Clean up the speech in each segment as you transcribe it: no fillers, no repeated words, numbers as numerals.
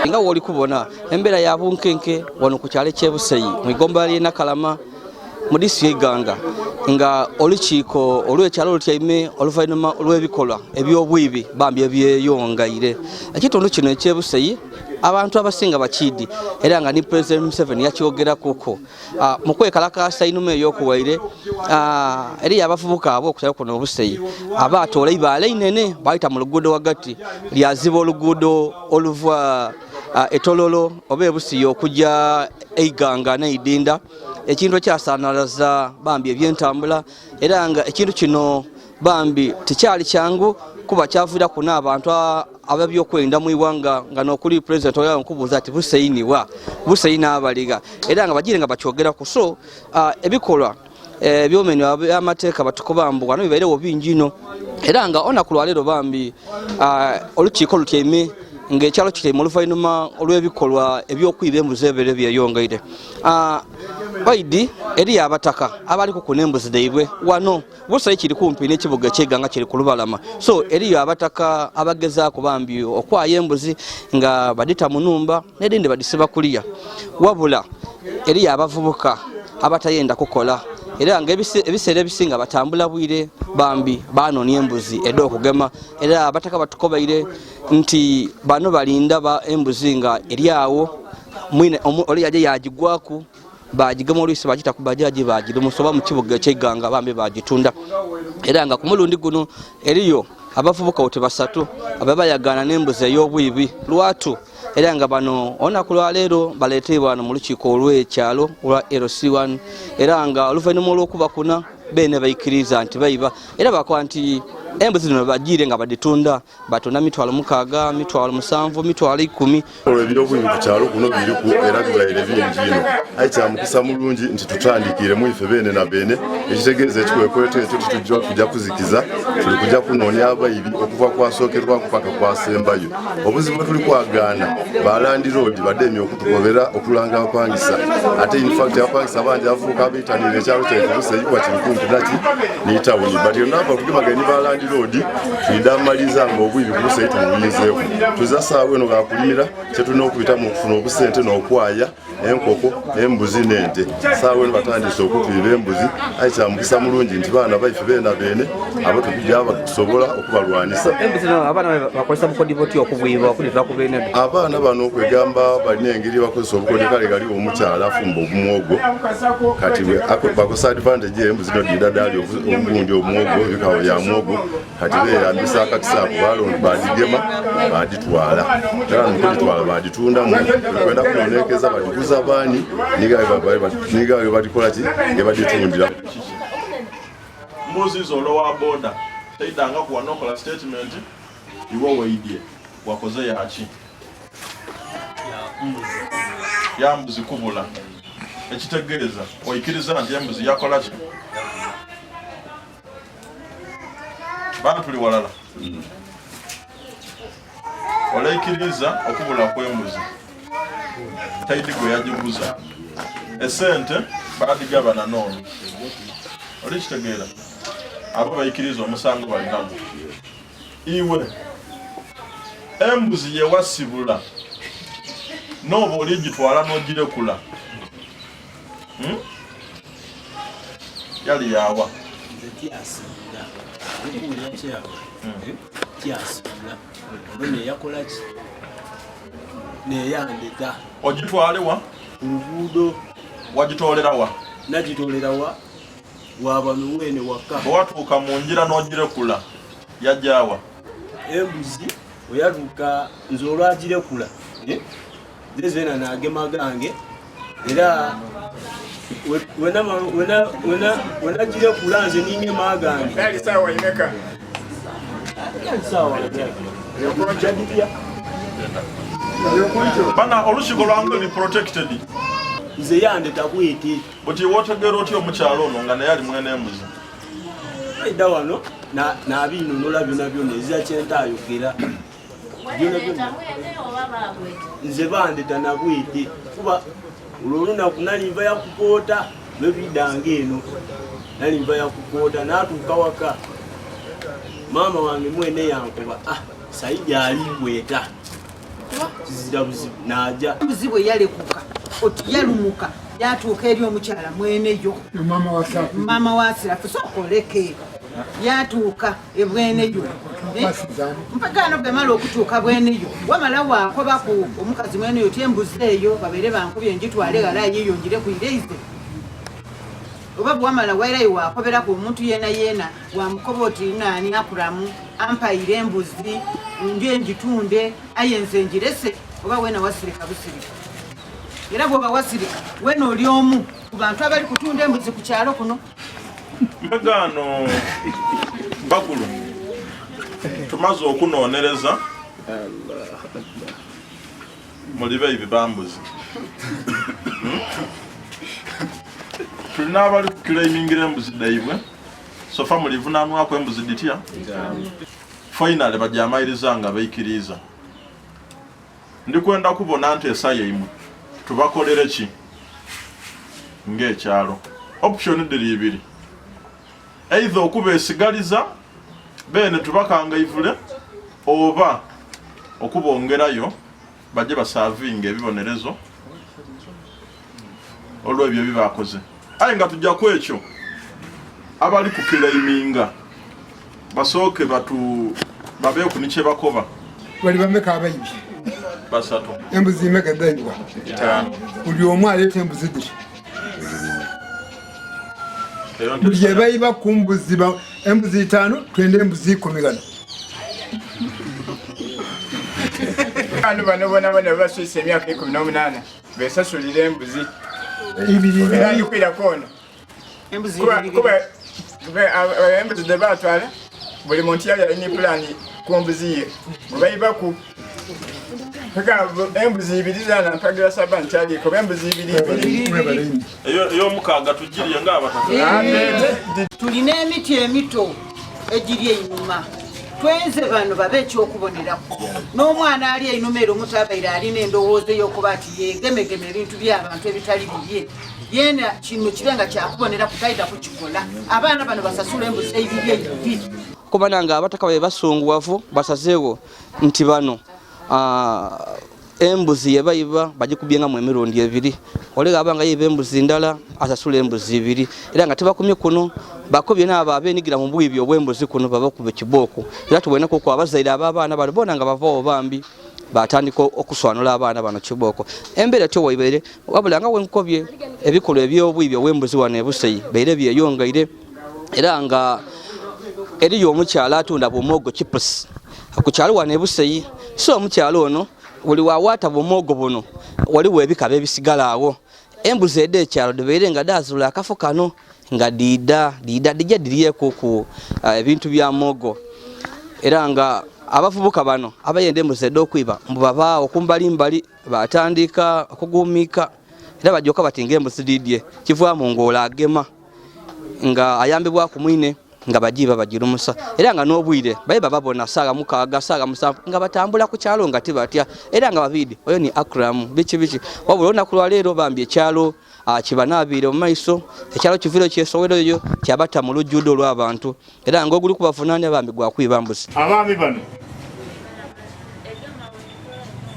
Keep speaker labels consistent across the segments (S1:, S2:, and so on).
S1: nga woli kubona embera ya bunkenke wano ku kyale kyebuseyi mu igomba lye Nakalama mu district Ganga nga olukiiko olw'ekyalo lutyaime oluvannyuma olw'ebikolwa eby'obwibi bambi ebyeyongaire ekitundu kino ekyebuseyi abantu abasinga bakidi era nga ni President Museveni yakyogerako mu kwekalakasa inuma ey'okuwaire eri abavubuka abo okukyalo kuno obuseyi abaatoola ibaala inene bayita mu luguudo wagati lyaziba oluguudo oluva etololo oba ebusiyo okujja Eiganga n'Eidinda ekintu ekyasanalaza bambi ebyentambula era nga ekintu kino bambi tekyali kyangu kuba kyavira kuna abantu ababyokwenda mu iwanga nga nokuli president oya nkubuza ati buseyiniwa buseyina abaliga era nga bagire nga bakyogerako so ebikolwa byomeno amateeka batukobambu wano bibeerewo bingi ino era nga onakulwalero bambi olukiiko lutyaime ng'ekyalo kityaime oluvannyuma olw'ebikolwa eby'okwiba embuzi ebibeere byeyongaire baidi eri abataka abaliko ku n'embuzi dhaibwe wano busayi kiri kumpi n'ekibuga ky'Eganga kiri ku lubalama so eriyo abataka abagezaako bambi okwaya embuzi nga badita mu nnumba n'edindi badisiba kuliya wabula eriyo abavubuka abatayenda kukola era nga ebiseera ebisinga batambula bwire bambi banoonya embuzi edda okugema era abataka batukobaire nti bano balinda ba embuzi nga eryawo mwine oli yaje yagigwaku bagigema oluisi bagita ku bajaji bagirumusoba mu kibuga ky'Eganga bambi bagitunda era nga ku mulundi guno eriyo abavubuka ote basatu ababayagana n'embuzi ey'obwibi lwatu era nga bano onakulwa leero baleetebwa wano mu lukiiko olw'ekyalo olwa LC1 era nga oluvannyuma olw'okuba kuna bene baikiriza nti bayiba era bakola nti embuzi zino bagire nga baditunda batunda 6,000 7,000 10,000
S2: eby'obwibi ku kyalo kuno biriku era bibaire bingi ino ayi kyamukisa mulungi nti tutandikire mu ife bene na bene ekitegeeza ekikwekweto ekyo tujja kujja kuzikiza tuli kujja kunoonya abayibi okuva kwasookerwako paka kwasembayo obuzibu tuli kwagaana balandiroodi bademye okutukobera okulanga abapangisa ate infact abapangisa bangi abavubuka abiitanire ekyalo kyaife buseyikuba kiri kumpi naki n'itawuni but yonaba okugibagani balandiroodi tuyidamaliza nga obwibi kubuseyi tumubuyizeeko tuza saawa eno gakulimira kyetulina okuyita mu kufuna obusente n'okwaya enkoko embuzi n'ente saawa eno batandise okutwiba embuzi ayi kyamukisa mulungi nti baana baife beena beene abo tujja bakusobola okubalwanisa
S1: embuzi no abaana bakozesa bukodi boti okubwiba okulitira ku beene
S2: abaana bano okwegamba balina engeri bakozesa obukodi kale gali omukyala afumba obumwogo kati bakozesa advantage embuzi no didadaali obugundi omwogo bikawa bya mwogo kati beeyambisa akakisaaku balondi badigema baditwala era nokuditwala baditundamu kwenda kunoneekeza badiguza baani nigawe badikola ki gebaditundira
S3: mbuzi z'olowa boda teidanga kuwanokola statement iwe weidye wakoze yaki ya mbuzi kubula ekitegeeza oikiriza nti embuzi yakola ki bana tuli walala olaikiriza okubula kw'embuzi taidigwe yagiguza esente badigaba nanone oli kitegeera abo baikiriza omusango balinamu iwe embuzi yewasibula n'oba oligitwala n'ogirekula yali yawa ogitwale wa
S4: oluguudo
S3: wagitolera wa
S4: nagitolera wa waba nuwene waka
S3: bwatuuka mu njira n'ogirekula yajjawa
S4: embuzi oyaluka nze olwagirekula zezena nagema gange era wena girekula nze ningema gange
S5: yali sawa imeka
S4: sawa
S3: bana olushiko lwange ni protected
S4: nze yande takwete
S3: but wotegera otyo omukyalo ono nga naye ali mwene embuzi
S4: aida wano nabinunula byonna ezira kyentayogera nze bandeta nabwete kuba olwolunaku nalimva yakukoota lwebidange eno nalimva yakukoota natuuka waka maama wange mwene yankuba saidi alibweta kizira buzibu naja
S6: embuzi bwe yalekuka oti yalumuka yatuuka eri omukyala mweneyo mama wa Sirafu sokoleke yatuuka ebweneyo mpakano bwemala okutuuka bweneyo wamala wakobaku omukazi mweneyo ti embuzi eyo babeere bankubye njitwale galayo yeyongere kuireize oba bwamala wairayo wakoberaku omuntu yena wamukoba oti nani akulamu ampayire embuzi nje njitunde ayenze njirese oba wena wasirika busirika era bwoba wasirika wena oli omu ku bantu abali kutunda embuzi ku kyalo kuno
S3: Megano bakulu tumaze okunonereza mulibe ibibambuzi tulina abali kuclaimingira embuzi daibwe sofa mulivunanwako embuzi ditya finally bajamayiriza nga baikiriza ndikwenda kubona nti esaye imwe tubakolere ki ng'ekyalo option diri ibiri either okuba esigaliza bene tubakanga ivule oba okubongerayo baje basavinga ebibonerezo olw'ebyo bibakoze aye nga tujja kwekyo abali kuclaiminga basooke babeeku nikye bakoba
S5: bali bameka abayibi
S3: basatu
S5: embuzi imeka daibwa buli omu aleeta embuzi ddiri buli yebayiba ku mbuzi embuzi 5 twende embuzi 10 gano bano bona baswise emyaka 18 besasulira embuzi ibiri yukwira kono kuba embuzi debatwala buli muntu yali alina pulani ku mbuzi ye mubayibaku embuzi ibiri zana mpagira saba ntaliko embuzi ibiri
S3: eyo mukaga tujiriye ng'abatatu
S6: tulina emiti emito egiri einuma twenze bano babe ekyokubonerako n'omwana ali einuma era omutabaire alina endowooza ey'okuba ati yegemegeme ebintu by'abantu ebitali biye yena kino kibenga kyakubonera kutayita kukikola abaana bano basasula embuzi eibiri eibiri
S1: kubana nga abataka babe basunguwavu basazeewo nti bano embuzi yebayiba bagikubyenga mu emirundi ebiri olega abanga yiba embuzi ndala asasula embuzi ibiri era nga tebakumye kuno bakobye n'abo abenigira mu bwibyo obw'embuzi kuno babakube kiboko era tuboneko ko abazaire abaana bano bona nga bavaawo bambi batandika okuswanula abaana bano kiboko embera tyo waibere wabula nga wenkobye ebikolo eby'obwibyo obw'embuzi wano ebuseyi beire byeyongaire era nga eriyo omukyala atunda bwomogo chips ku kyalo wano ebuseyi so omukyalo ono buli wawaata bwomogo buno waliwo ebikaba ebisigala awo embuzi ede ekyalo debeire nga dazula akafo kano nga dida dijja diriyeko ku ebintu bya mogo era nga abavubuka bano abayenda embuzi ede okwiba mbubaba okumbalimbali batandika okugumika era bajoka batinga embuzi didye kivaamu ng'ola agema nga ayambibwa ku mwine nga bajiba bagirumusa era nga n'obwire baye bababona saaga mukaaga saaga musanvu nga batambula ku kyalo nga tibatya era nga babidi oyo ni Akram biki wabula olunaku lwa leero bambye ekyalo kibanaabire mu maiso ekyalo kiviro kyesowero yo kyabata mu lujjudde olw'abantu era nga oguli kubavunaanya bambi gwa kwiba mbuzi
S7: abaami bano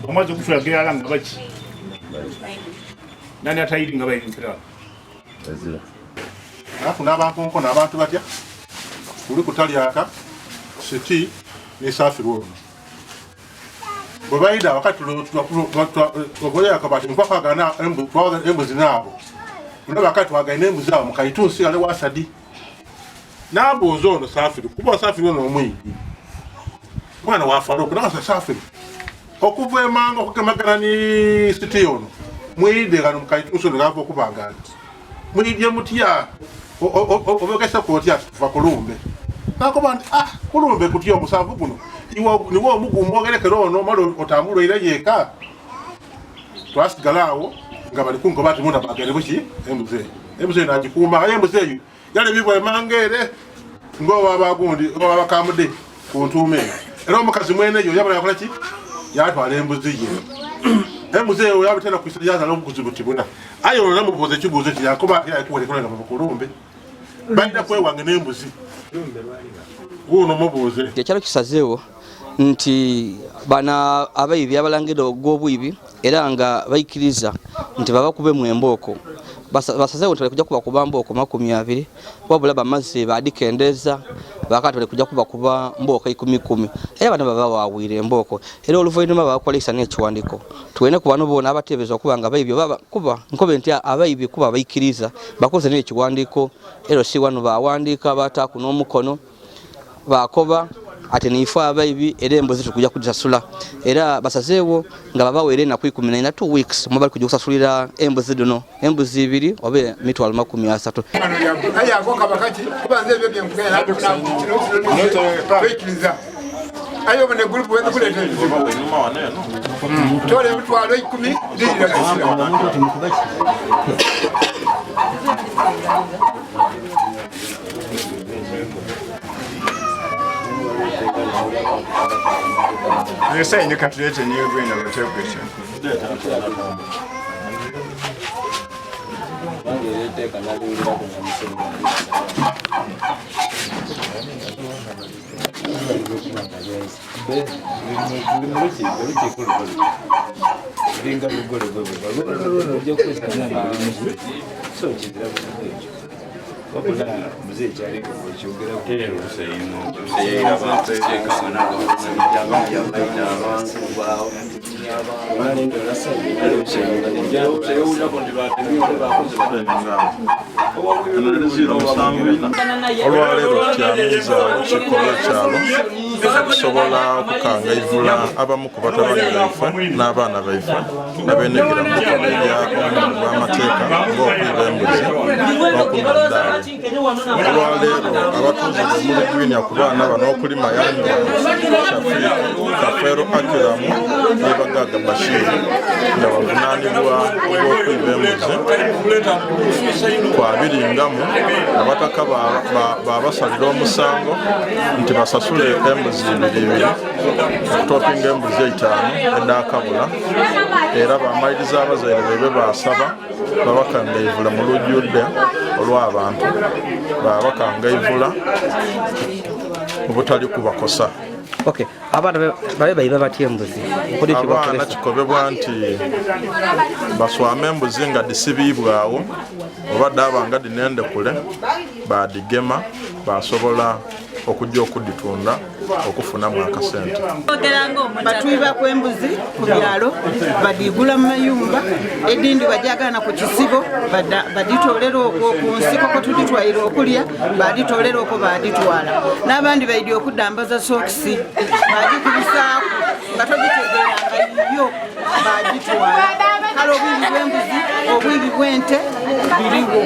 S7: omaze okufulagira nga baki nani atayiri nga bayirinkira
S8: alafu n'abankonko n'abantu batya kuli kutalyaka seti nesafi lwono bwe bayida wakati ogolyaka bati nkwakagana embuzi naabo una wakati wagaina embuzi abo mukaitunsi ale wasadi nabuuza ono safiri kuba safiri ono omwigi mwana wafalo kunasa safi okuva emanga okukemagana ni city ono mwide kanu mkaituso ngavo kubangana mwide mutya obekesa kotya kuva kulumbe nakoba kulumbe kutya omusavu guno niwo omugumba ogerekera ono malo otambulo ira yeka twasigalawo nga bali kungoba ati munda bagere buki embuzi najikuuma embuzi eyo yale bibwa emangere ngoba bagundi ngoba bakamude kuntume era omukazi mwene eyo yabala yakola ki yatwala embuzi ye embuzi eyo yabitera kwisiriyaza n'obukuzibu tibuna ayo namubuuza ekibuuzo eki yakuba yakuwerekera nga bakulumbe balina kwewange n'embuzi guno mubuuze
S1: ekyalo kisazeewo nti bana abayibi abalangire ogw'obwibi era nga bayikiriza nti babakube mu embooko basazeewo nti kujja kubakuba mbooko 20 wabula bamaze badikendeza bakatole kujja kubakuba mbooko 10 era bana baba waawire embooko era oluvannyuma bakolesa n'ekiwandiiko tuwene ku bano boona abateebereza okuba nga abayibi baba kuba nkobe nti abayibi kuba bayikiriza bakoze n'ekiwandiiko era si wano bawandiika bataaku n'omukono bakoba ate nifa abayibi era embuzi tukujja kudisasula era basazeewo nga babawere na 14 2 weeks mobali kujja kusasulira embuzi dono embuzi 2 obe mitwalo 30
S5: aya akoka bakati kubanze ebyo byemukera kwekiriza ayo bane group wende kuleta
S3: nyuma waneno
S5: tole mitwalo 10 ndira Yes, I need to create a new brain of interpretation.
S4: muzee cyari kucyogera kutera usayino
S8: olwaleero kyamiza kikolwa kyalo okusobola okukanga ivula abamu ku batabani baife n'abaana baife nabenegera mu bikolwa by'omulimu gw'amateeka ng'okwiba embuzi n'okunona ddaali olwaleero abatuuze b'omulugwinya ku baana bano okulima yanja kafeero akiramu ne bagaaga bashiiri nga bavunaanibwa olw'okwiba embuzi twabiringamu abataka babasalira omusango nti basasule embuzi 2 okutopinga embuzi 5 eddaakabula era bamaliriza abazaire bebe basaba babakanga ivula mu lujjudde olw'abantu babakanga ivula obutali kubakosa.
S1: Okay, abaana babe bayiba batya embuzi
S8: abaana kikobebwa nti baswama embuzi nga disibibwawo obadde abanga dinendekule badigema basobola okujja okuditunda okufunamu akasente.
S6: Batwiba kw'embuzi ku byalo badigula mu mayumba edindi bajagana ku kisibo baditolera okwo ku nsiko ko tuditwalira okulya baditolera okwo baditwala n'abandi baidi okudambaza sokisi badikubisaako nga togitegeranga yo baditwala kale obwibi bw'embuzi obwibi bw'ente biriwo.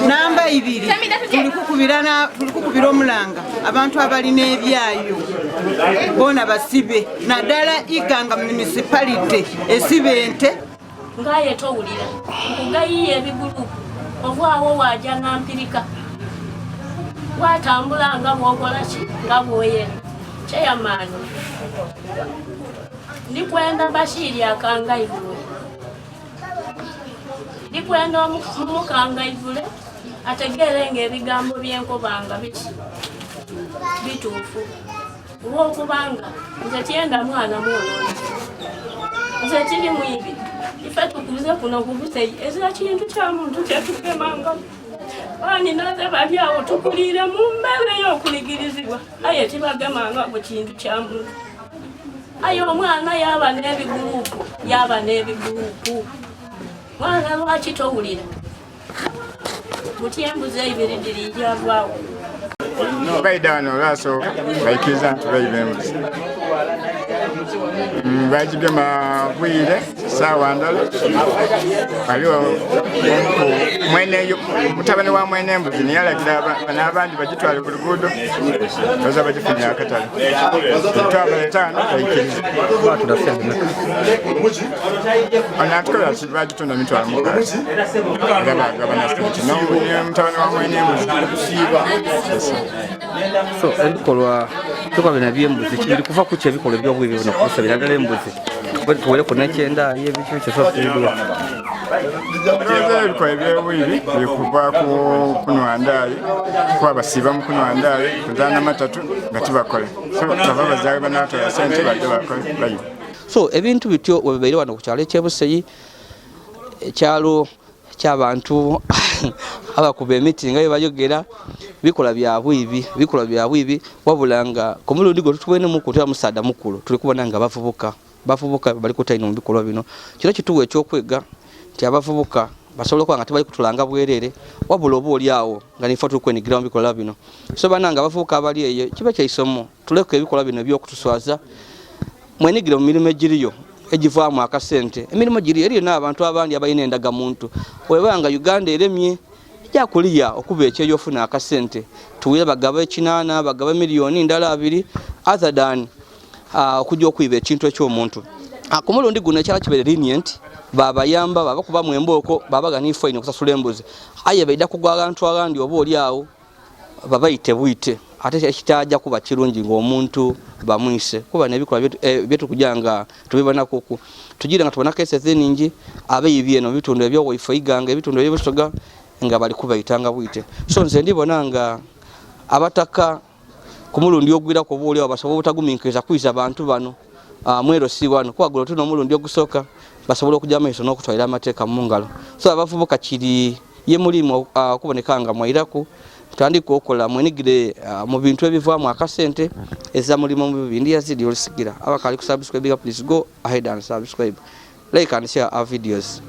S6: Namba 2 tulikukubira omulanga abantu abalina ebyayo bona basibe naddala iganga municipality esibe ente
S9: ngaye towulira ngayiye ebigulu ovaawo waja nampirika watambula nga bwokola ki nga bwoyera kyeyamaani ndikwenda Bashiri akanga ivule ndikwenda omukanga ivule ategeere ng'ebigambo by'enkobanga bituufu olw'okubanga nze tyenda mwana mwonoona nze kiri mwibi ife tukuze kuno kubusei ezira kintu kya muntu kyetugemanga bani naze bali awo tukuliire mu mbeera ey'okuligirizibwa aye tibagemanga ku kintu kya muntu aye omwana yaba n'ebigulupu mwana lwaki towulira mutyembuzi 2 dirijavaawo
S5: baidano laso baikiriza nti baiba embuzi bajibye mabwire sawa ndala aliwo mweneyo mutabani wa mwene embuzi niyalagira n'abandi bagitwale ku luguudo baza bagifunira akatale twabaletano bayikiriza onatukola bagitunda mitwalo mukaazi era bagabana sente mutabani wa mwene embuzi
S1: so ebikolwa tukabina by'embuzi kibiri kuva ku kye ebikolwa by'obwibi buno kusabira ddala embuzi tuwereko n'ekyenda y'ebikyo kyesofiriwa
S5: ebikolwa ebyobwibi bikuva ku kunwandaali kuba basiiba mu kunwandaali kuzaana matatu nga tibakola so baba bazaale banatwala sente badde bakole bayiba
S1: so ebintu bityo webibaire wano ku kyalo ekyebuseyi ekyalo ky'abantu abakuba emiti nga bayogera bikola bya bwibi wabula nga ku mulundi gwe tutuwenemu kutera musaada mukulu tuli kubona nga bavubuka bali kutaina mu bikolwa bino kino kituwa ekyokwega nti abavubuka basobola okuba nga tebali kutulanga bwerere wabula oba oli awo nga nifa tuli kwenigira mu bikolwa bino so bananga abavubuka abali eyo kiba kyaisomo tuleka ebikolwa bino ebyokutuswaza mwenigire mu mirimu egiriyo ejivaamu akasente emirimu giriyo eriyo n'abantu abandi abalina endagamuntu webanga Uganda eremye jakuliya okuba ekyeyofuna akasente tuwire bagaba ekinana bagaba miliyoni ndala 2 other than okujja okwiba ekintu ekyomuntu ku mulundi guno ekyala kibere lenient babayamba babakuba mu embooko babaga ni fine okusasula embuzi aye baida kugwa abantu abandi oba oli awo babayite bwite ate ekitaja kuba kirungi ng'omuntu bamwise kuba nebikola byetu kujanga tubibona kuku tugira nga tubona cases eningi abayibye no bitundu ebyo wifi iganga ebitundu ebyosoga nga bali kubayitanga bwite so nze ndibona nga abataka ku mulundi ogwira ko buli abasobola obutaguminkiriza kwiza abantu bano mwero si wano kwagula tuno mulundi ogusoka basobola okujja maiso n'okutwalira amateeka mu ngalo so abavubuka kiri ye mulimo kuboneka nga mwairaku tutandika okola mwenigire mu bintu ebivaamu akasente eza mulimo mu bindi Yazid Yolisigira abakali ku subscribe, please go ahead and subscribe, like and share our videos.